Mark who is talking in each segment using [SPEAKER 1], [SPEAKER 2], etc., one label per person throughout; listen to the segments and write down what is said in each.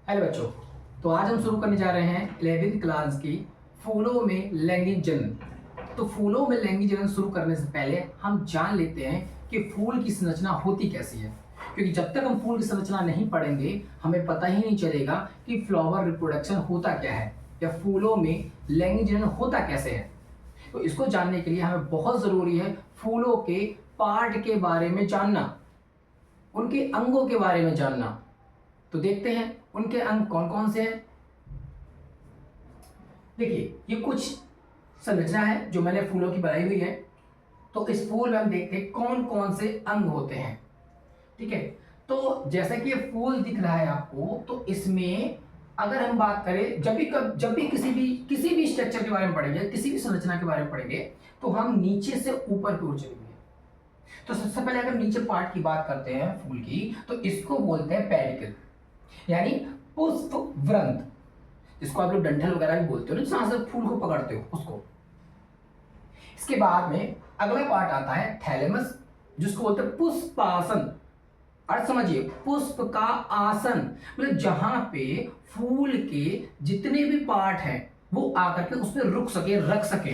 [SPEAKER 1] Hello बच्चों। तो आज हम शुरू करने जा रहे हैं 11th क्लास की फूलों में लैंगिक जनन। तो फूलों में लैंगिक जनन शुरू करने से पहले हम जान लेते हैं कि फूल की संरचना होती कैसी है, क्योंकि जब तक हम फूल की संरचना नहीं पढ़ेंगे हमें पता ही नहीं चलेगा कि फ्लावर रिप्रोडक्शन होता क्या है या फूलों में लैंगिक जनन होता कैसे है। तो इसको जानने के लिए हमें बहुत जरूरी है फूलों के पार्ट के बारे में जानना, उनके अंगों के बारे में जानना। तो देखते हैं उनके अंग कौन कौन से हैं। देखिए, ये कुछ संरचना है जो मैंने फूलों की बनाई हुई है। तो इस फूल में हम देखते हैं कौन कौन से अंग होते हैं। ठीक है, तो जैसा कि ये फूल दिख रहा है आपको, तो इसमें अगर हम बात करें जब भी किसी भी स्ट्रक्चर के बारे में पढ़ेंगे, किसी भी संरचना के बारे में पढ़ेंगे, तो हम नीचे से ऊपर की ओर चलेंगे। तो सबसे पहले अगर नीचे पार्ट की बात करते हैं फूल की, तो इसको बोलते हैं पेडिकल, यानी पुष्प व्रंत, जिसको आप लोग डंठल वगैरह भी बोलते हो ना, जहां से फूल को पकड़ते हो उसको। इसके बाद में अगला पार्ट आता है थैलेमस, जिसको बोलते हैं पुष्पासन। अर्थ समझिए, पुष्प का आसन मतलब जहां पे फूल के जितने भी पार्ट हैं वो आकर के उस पर रुक सके, रख सके,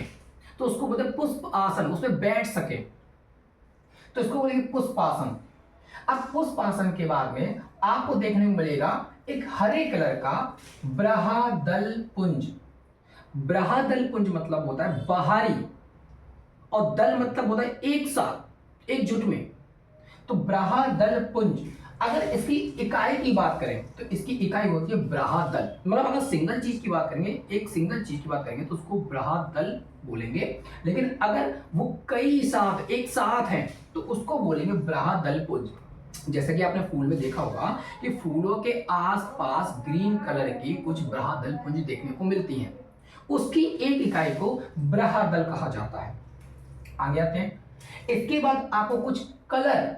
[SPEAKER 1] तो उसको बोलते हैं पुष्प आसन, उस पर बैठ सके, तो इसको बोलेंगे पुष्पासन। अब पुष्पासन के बाद में आपको देखने को मिलेगा एक हरे कलर का बृहदल पुंज। बृहदल पुंज मतलब होता है बाहरी, और दल मतलब होता है एक साथ, एकजुट में। तो बृहदल पुंज, अगर इसकी इकाई की बात करें तो इसकी इकाई होती है बृहदल। मतलब अगर सिंगल चीज की बात करेंगे, एक सिंगल चीज की बात करेंगे तो उसको बृहदल बोलेंगे, लेकिन अगर वो कई साथ एक साथ हैं तो उसको बोलेंगे बृहदल पुंज। जैसे कि आपने फूल में देखा होगा कि फूलों के आसपास ग्रीन कलर की कुछ बृहदल पुंज देखने को मिलती हैं, उसकी एक इकाई को बृहदल कहा जाता है। आगे आते हैं, इसके बाद आपको कुछ कलर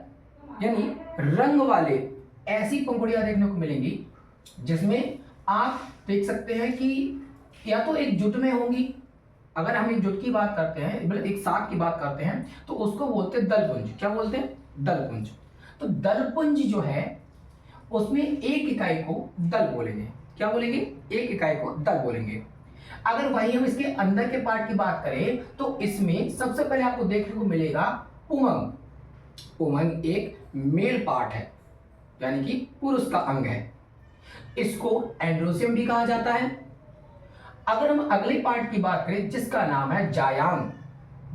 [SPEAKER 1] यानी रंग वाले ऐसी पंखुड़ियां देखने को मिलेंगी, जिसमें आप देख सकते हैं कि या तो एक जुट में होंगी। अगर हम एक जुट की बात करते हैं, मतलब एक साथ की बात करते हैं, तो उसको बोलते हैं दलपुंज। क्या बोलते हैं? दलपुंज। तो दलपुंज जो है उसमें एक इकाई को दल बोलेंगे। क्या बोलेंगे? एक इकाई को दल बोलेंगे। अगर वही हम इसके अंदर के पार्ट की बात करें तो इसमें सबसे पहले आपको देखने को मिलेगा पुमंग। पुमंग एक मेल पार्ट है, यानी कि पुरुष का अंग है। इसको एंड्रोसियम भी कहा जाता है। अगर हम अगले पार्ट की बात करें जिसका नाम है जायांग,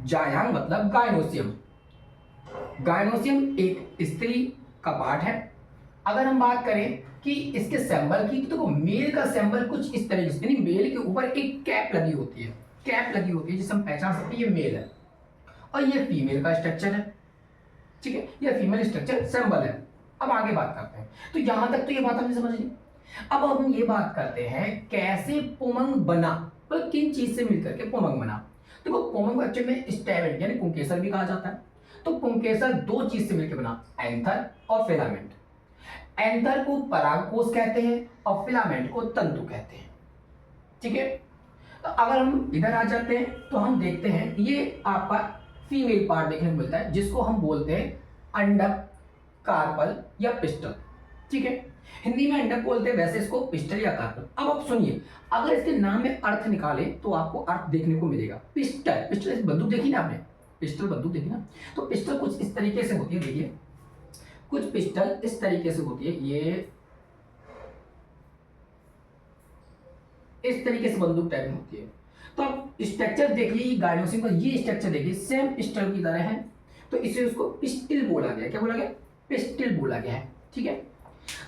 [SPEAKER 1] जायांग मतलब गायनोसियम। गायनोसियम एक स्त्री का पार्ट है। अगर हम बात करें कि इसके सिंबल की, तो मेल का सिंबल कुछ इस तरीके से, यानी मेल के ऊपर एक कैप लगी होती है, कैप लगी होती है जिसे हम पहचान सकते हैं ये मेल है, और ये फीमेल का स्ट्रक्चर है। ठीक है, ये फीमेल स्ट्रक्चर सिंबल है। अब आगे बात करते हैं। तो यहां तक तो ये बात हमने समझ ली। अब हम ये बात करते हैं कैसे पुमंग बना, मतलब किन चीज से मिलकर के पुमंग बना। देखो, पुमंग एक्चुअली में स्टैमेंट यानी पुंकेसर भी कहा जाता है। तो पुंकेसर दो चीज से मिलकर बना, एंथर और फिलामेंट। एंथर को परागकोश कहते हैं और फिलामेंट को तंतु कहते हैं। ठीक है, तो अगर हम इधर आ जाते हैं तो हम देखते हैं ये आपका फीमेल पार्ट देखने को मिलता है, जिसको हम बोलते हैं अंडक, कार्पल या पिस्टल। ठीक है, हिंदी में अंडक बोलते हैं, वैसे इसको पिस्टल या कार्पल। अब आप सुनिए, अगर इसके नाम में अर्थ निकाले तो आपको अर्थ देखने को मिलेगा पिस्टल। पिस्टल बंदूक देखी ना आपने? पिस्टल बंदूक देखी ना? तो पिस्टल कुछ इस तरीके से होती है। देखिए, कुछ पिस्टल इस तरीके से होती है, ये इस तरीके से बंदूक टाइप में होती है। तो आप स्ट्रक्चर देखिए, गायनोसियम का ये स्ट्रक्चर देखिए, सेम पिस्टल की तरह है, तो इसे उसको पिस्टिल बोला गया। क्या बोला गया? पिस्टिल बोला गया है। ठीक है,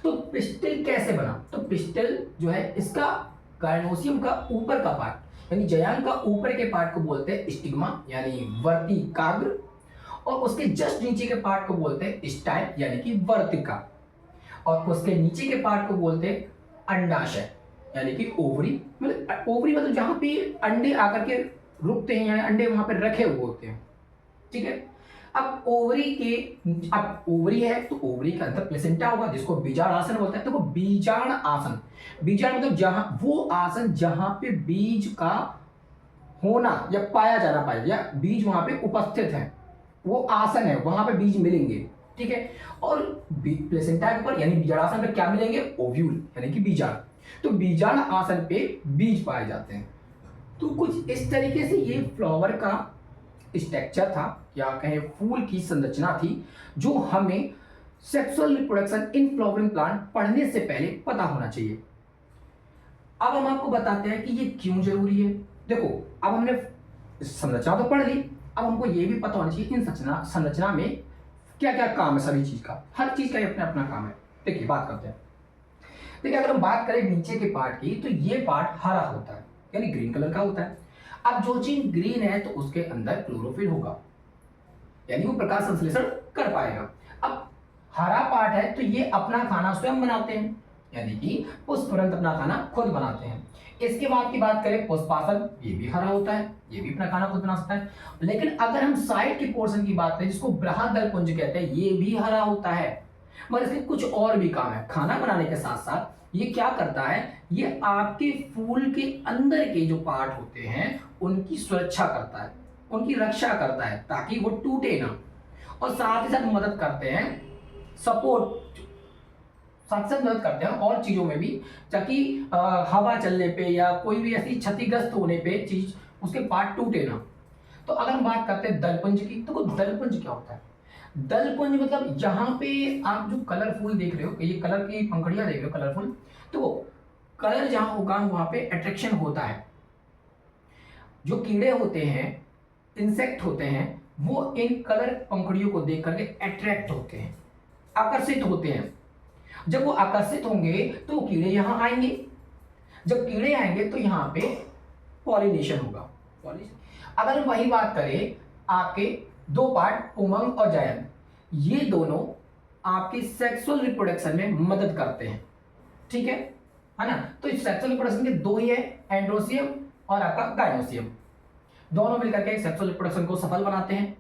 [SPEAKER 1] तो पिस्टिल कैसे बना? तो पिस्टिल जो है इसका गायनोसियम का ऊपर का पार्ट, यानी जयांग का ऊपर के पार्ट को बोलते हैं स्टिग्मा यानी वर्तिकाग्र, और उसके जस्ट नीचे के पार्ट को बोलते हैं स्टाइल यानी कि वर्तिका, और उसके नीचे के पार्ट को बोलते हैं अंडाशय यानी कि ओवरी। मतलब ओवरी मतलब जहां पे अंडे आकर के रुकते हैं, यानी अंडे वहां पे रखे हुए होते हैं। ठीक है, अब ओवरी है तो ओवरी के अंदर प्लेसेंटा होगा, जिसको बीजाण आसन बोलते हैं। तो बीजाण आसन, बीजाण मतलब जहां वो आसन जहां पे बीज का होना या पाया जाना पाए, या बीज वहां पे उपस्थित है, वो आसन है, वहां पे बीज मिलेंगे। ठीक है। और प्लेसेंटा के ऊपर यानी बीजांड पे क्या मिलेंगे, ओव्यूल यानी कि बीजांड। तो बीजांड आसन पे बीज पाए जाते हैं। तो कुछ इस तरीके से ये फ्लावर का स्ट्रक्चर था या कहें फूल की संरचना थी, जो हमें sexual reproduction in flowering plant पढ़ने से पहले पता होना चाहिए। अब हम आपको बताते हैं कि ये क्यों जरूरी है। देखो, अब हमने संरचना तो पढ़ ली, अब हमको ये भी पता होना चाहिए इन संरचना में क्या क्या काम है। सभी चीज का, हर चीज का अपना अपना काम है। देखिए बात करते हैं। देखिए अगर हम बात करें नीचे के पार्ट की, तो ये पार्ट हरा होता है यानी ग्रीन कलर का होता है। अब जो चीज ग्रीन है तो उसके अंदर क्लोरोफिल होगा यानी वो प्रकाश संश्लेषण कर पाएगा। अब हरा पार्ट है तो ये अपना खाना स्वयं बनाते हैं यानी कि पुष्प तुरंत अपना खाना खुद बनाते हैं। इसके बाद की बात करें पुष्पासन, ये भी हरा होता है, ये भी अपना खाना खुद बना सकता है। लेकिन अगर हम साइड के पोर्शन की बात करें जिसको बृहददलपुंज कहते हैं, ये भी हरा होता है, मगर इसके कुछ और भी काम है। खाना बनाने के साथ साथ ये क्या करता है, ये आपके फूल के अंदर के जो पार्ट होते हैं उनकी सुरक्षा करता है, उनकी रक्षा करता है ताकि वो टूटे ना, और साथ ही साथ मदद करते हैं, सपोर्ट साथ साथ मदद करते हैं और चीजों में भी, ताकि हवा चलने पे या कोई भी ऐसी क्षतिग्रस्त होने पे चीज उसके पार्ट टूटे ना। तो अगर हम बात करते हैं दलपुंज की, तो दलपुंज क्या होता है। दलपुंज मतलब यहाँ पे आप जो कलरफुल देख रहे हो, ये कलर की पंखुड़ियां देख रहे हो कलरफुल, तो कलर जहां होगा वहां पे अट्रैक्शन होता है। जो कीड़े होते हैं, इंसेक्ट होते हैं, वो इन कलर पंखुड़ियों को देख करके अट्रैक्ट होते हैं, आकर्षित होते हैं। जब वो आकर्षित होंगे तो कीड़े यहां आएंगे, जब कीड़े आएंगे तो यहाँ पे पॉलिनेशन होगा। अगर हम वही बात करें आपके दो पार्ट उमंग और जायंत, ये दोनों आपके सेक्सुअल रिप्रोडक्शन में मदद करते हैं, ठीक है ना। तो इस सेक्सुअल रिप्रोडक्शन के दो ही है, एंड्रोसियम और आपका गायनोसियम, दोनों मिलकर के सेक्सुअल रिप्रोडक्शन को सफल बनाते हैं।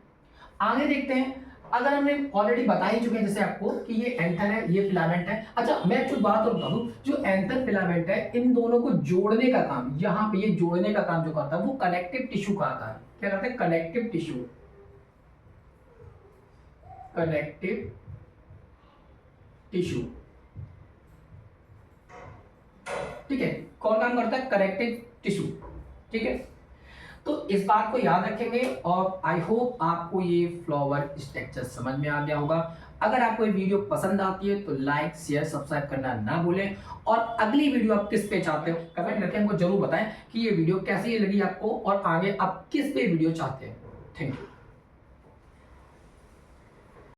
[SPEAKER 1] आगे देखते हैं, अगर हमने ऑलरेडी बता ही चुके हैं जैसे आपको कि ये एंथर है, ये फिलामेंट है। अच्छा मैं कुछ बात और बता दूं, जो एंथर फिलामेंट है इन दोनों को जोड़ने का काम, यहाँ पे ये जोड़ने का काम जो करता है वो कनेक्टिव टिश्यू का आता है। क्या करता है, कनेक्टिव टिश्यू, कनेक्टिव टिश्यू, ठीक है। कौन काम करता है, कनेक्टिव टिश्यू, ठीक है। तो इस बात को याद रखेंगे और आई होप आपको ये फ्लावर स्ट्रक्चर समझ में आ गया होगा। अगर आपको ये वीडियो पसंद आती है तो लाइक शेयर सब्सक्राइब करना ना भूलें, और अगली वीडियो आप किस पे चाहते हो कमेंट करके हमको जरूर बताएं कि ये वीडियो कैसी लगी आपको और आगे आप किस पे वीडियो चाहते हैं। Thank you.